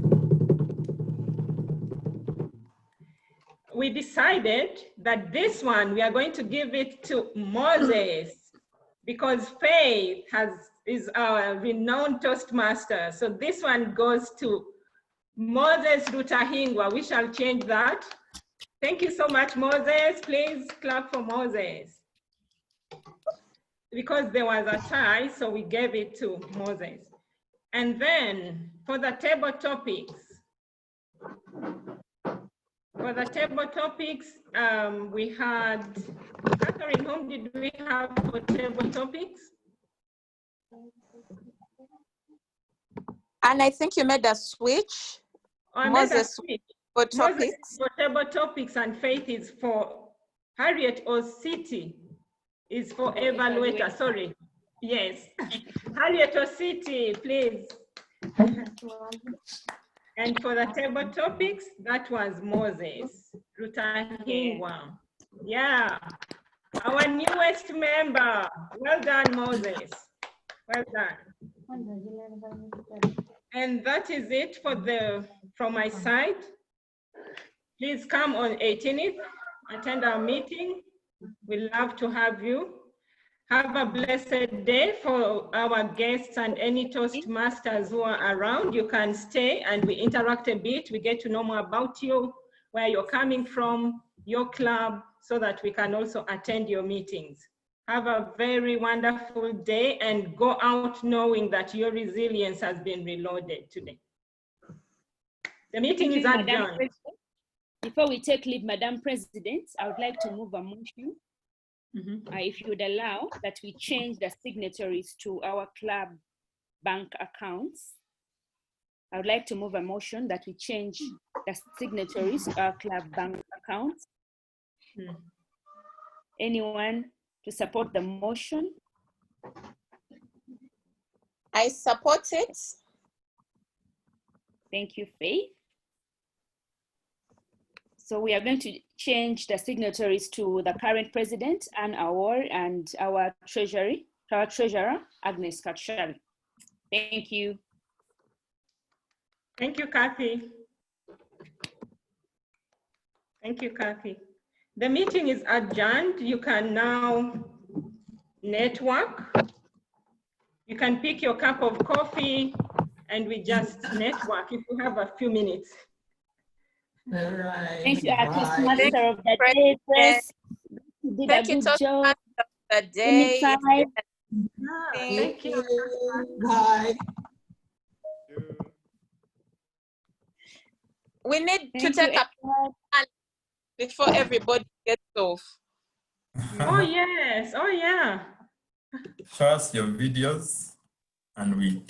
We decided that this one, we are going to give it to Moses, because Faith is our renowned Toastmaster. So this one goes to Moses Rutahingwa. We shall change that. Thank you so much, Moses. Please clap for Moses. Because there was a tie, so we gave it to Moses. And then for the table topics, we had, Catherine, whom did we have for table topics? And I think you made a switch. I Moses made a switch. for Moses topics. for table topics, and Faith is for Harriet Ositi is for evaluator. Sorry. Yes. Harriet Ositi, please. And for the table topics, that was Moses Rutahingwa. Yeah. Our newest member. Well done, Moses. Well done. And that is it from my side. Please come on 18th, attend our meeting. We'd love to have you. Have a blessed day. For our guests and any Toastmasters who are around, you can stay and we interact a bit. We get to know more about you, where you're coming from, your club, so that we can also attend your meetings. Have a very wonderful day and go out knowing that your resilience has been reloaded today. The meeting is adjourned. Before we take leave, Madam President, I would like to move a motion, if you would allow, that we change the signatories to our club bank accounts. I would like to move a motion that we change the signatories to our club bank accounts. Anyone to support the motion? I support it. Thank you, Faith. So we are going to change the signatories to the current president, Anne Awor, and our treasurer, Agnes Kachari. Thank you. Thank you, Kathy. Thank you, Kathy. The meeting is adjourned. You can now network. You can pick your cup of coffee and we just network if you have a few minutes. All right. Thank you, Toastmaster of the day, Grace. You did a good job. The day. Thank you. Bye. We need to take a plan before everybody gets off. Oh yes, oh yeah. Show us your videos and we